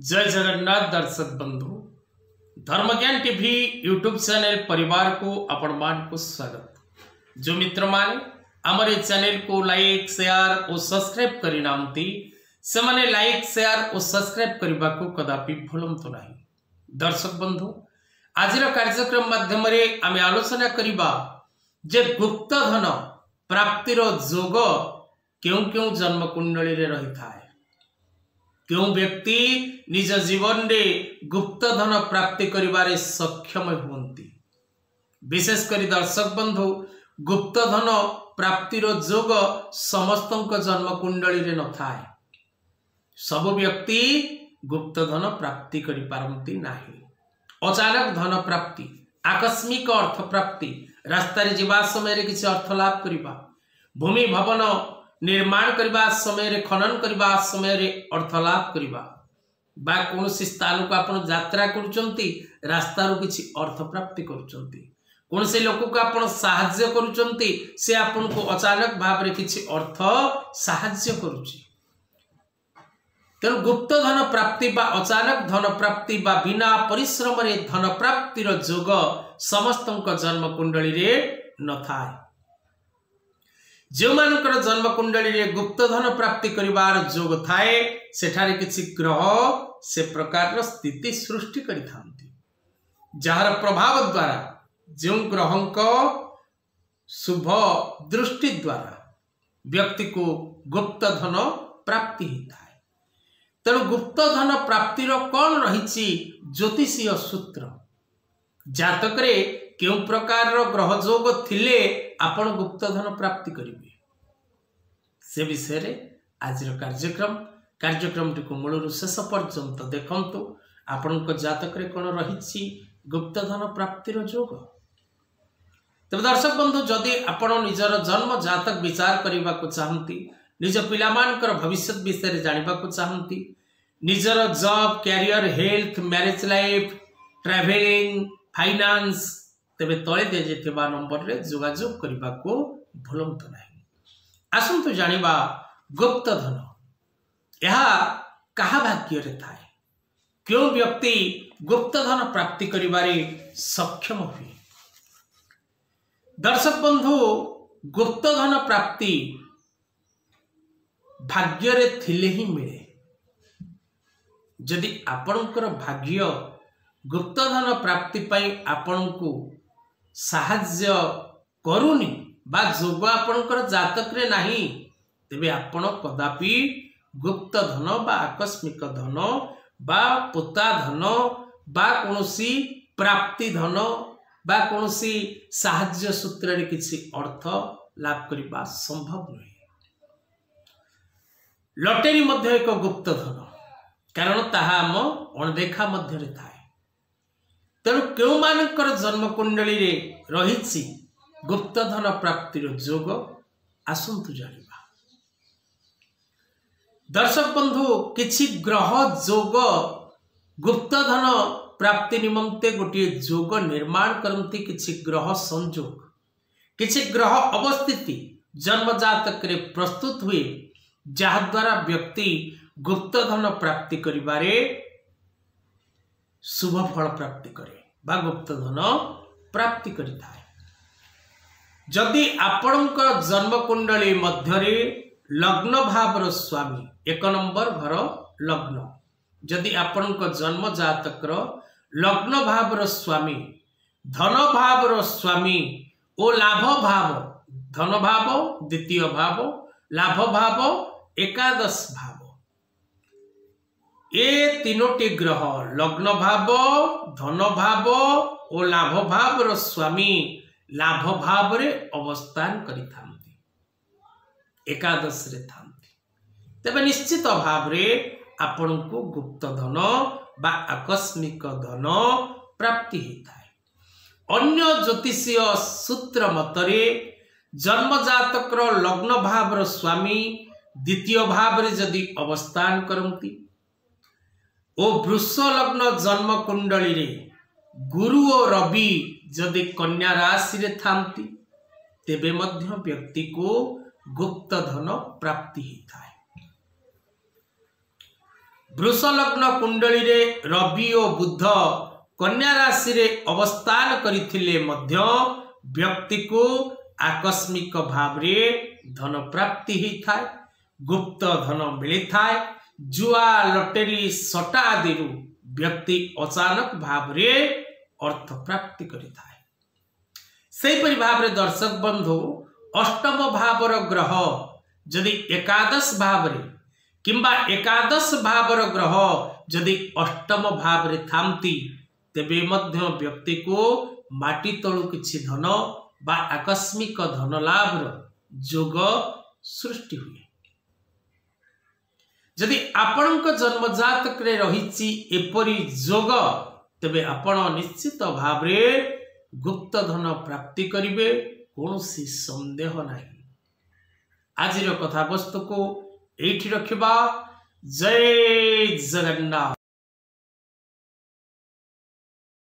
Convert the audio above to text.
जय जगन्नाथ दर्शक बंधु धर्मज्ञान टीवी यूट्यूब चैनल परिवार को आपण मान को स्वागत। जो मित्र माने आमर चैनल को लाइक शेयर और सब्सक्राइब करि नांती से माने लाइक शेयर और सब्सक्राइब करबा को कदापि भूलंतु नहीं। दर्शक बंधु आजिर कार्यक्रम माध्यम रे आमे आलोचना करिबा जे गुप्त धन प्राप्तिर जोग क्यों क्यों जन्म कुंडली रे रही थाए। क्यों व्यक्ति निज जीवन रे गुप्त धन प्राप्ति करिबारे सक्षम होती। विशेषकर दर्शक बंधु गुप्त धन प्राप्तिर जोग समस्तक जन्म कुंडली रे न थाए। सब व्यक्ति गुप्त धन प्राप्ति करि पारंती नाही। अचानक धन प्राप्ति, आकस्मिक अर्थ प्राप्ति, रास्ता रे जीवा समय रे किछि अर्थ लाभ करिबा, भूमि भवन निर्माण करबा समय रे खनन करबा समय रे अर्थ लाभ करबा बा कोनोसी स्थान को आपण यात्रा करूचंती रास्ता रो किछि अर्थ प्राप्ति करूचंती, कोनोसी लोक को आपण सहाय्य करूचंती से आपण को अचानक भाव रे किछि अर्थ सहाय्य करूची। तेणु गुप्त धन प्राप्ति बा अचानक धन प्राप्ति बा बिना परिश्रम रे धन प्राप्तिर जोग समस्तक जन्म कुंडली रे न थाए। जो मानकर जन्म कुंडली रे गुप्त धन प्राप्ति करिवार जोग थाए सेठारे किछि ग्रह से प्रकार स्थिति सृष्टि करि थांती, जहार प्रभाव द्वारा जो ग्रहंक शुभ दृष्टि द्वारा व्यक्ति को गुप्त धन प्राप्ति होता है। तेणु गुप्त धन प्राप्तिर कौन रही ज्योतिषीय सूत्र, जातक रे क्यों प्रकार ग्रह जोग थिले आपण गुप्त धन प्राप्ति करिवे से विषय रे आज कार्यक्रम टी को मूल शेष पर्यंत देखंतु। आपण जातक रे कौन रही गुप्त धन प्राप्तिर जोग। तब दर्शक बंधु जदि आपण निजर जन्म जातक विचार करने को चाहती, निज पिलामानकर भविष्य विषय जानवा को चाहती, निजर job career health marriage life travelling finance, तेबे तले दे जेथिबा नंबर रे जोगाजोग करबा को भूलंतु नहीं। आसंतु जानिबा गुप्त धन यह कहा भाग्य रे थाए, क्यों व्यक्ति गुप्त धन प्राप्ति करिबारे सक्षम हुए। दर्शक बंधु गुप्त धन प्राप्ति भाग्य रे थिले ही मिले। जदि आपणकर भाग्य गुप्त धन प्राप्ति पाई आपण को साहाय्य करूनी बा जोग आपणकर जातक रे नाही, तेबे आपण कदापि गुप्त धन बा आकस्मिक धन बा पोता धन बा कोनोसी प्राप्ति धन बा कोनोसी साहाय्य सूत्र रे किछि अर्थ लाभ करबा संभव नहीं। लॉटरी मध्य एक गुप्त धन, कारण ताहा हम अणदेखा मध्य रे थाए। तेणु क्यों मानकर जन्म कुंडली रे रही गुप्त धन प्राप्तिर जोग आसंतु जानिबा। दर्शक बंधु किछि ग्रह जोग गुप्त धन प्राप्ति निमंते गोटे जोग निर्माण करती। किछि ग्रह संयोग, किछि ग्रह अवस्थिति जन्म जातक रे प्रस्तुत हुए, जहाँ द्वारा व्यक्ति गुप्त धन प्राप्ति करिबारे शुभ फल प्राप्ति करे बा गुप्त धन प्राप्ति करिथाए। जदि आपणक जन्म कुंडली मध्यरे लग्न भावर स्वामी एक नंबर घर लग्न, जदि आपणक जन्म जातकर लग्न भावर स्वामी धन भावर स्वामी ओ लाभ भाव, धन भाव द्वितीय भाव, लाभ भाव एकादश भाव, ए तीनोटी ग्रह लग्न भाव धन भाव और लाभ भाव स्वामी लाभ भाव रे अवस्थान करि थांती, एकादश रे थांती। तबे निश्चित भाव रे आपण को गुप्त धन बा आकस्मिक धन प्राप्ति होता है। अन्य ज्योतिषीय सूत्र मतरे जन्म जातकर लग्न भाव स्वामी द्वितीय भाव रे जदि अवस्थान करती ओ वृष लग्न जन्म कुंडली रे गुरु और रवि जदि कन्या राशि रे थांती, तेबे मध्य व्यक्ति को गुप्त धन प्राप्ति होता है। वृष लग्न कुंडली रे रवि और बुध कन्या राशि रे अवस्थान करिथिले मध्य व्यक्ति को आकस्मिक भाव रे धन प्राप्ति ही थाए, गुप्त धन मिली थाए। जुआ लटेरी सटा आदि व्यक्ति अचानक भाव रे अर्थ प्राप्ति करिथाए। सेहिपरि भाव रे दर्शक बंधु अष्टम भावर ग्रह जदि एकादश भाव रे किंबा एकादश भावर ग्रह जदि अष्टम भाव रे थांती तेबे मध्य व्यक्ति को माटी तळु किछि धन बा आकस्मिक धन लाभ जोग सृष्टि हुए। जदि आपणक जन्म जातक रे रहिछि एपरि जोग तेबे आपण निश्चित भाव रे गुप्त धन प्राप्ति करिवे, कोनोसी संदेह नाही। आजिर कथा वस्तु को एठी रखिबा। जय जगन्नाथ।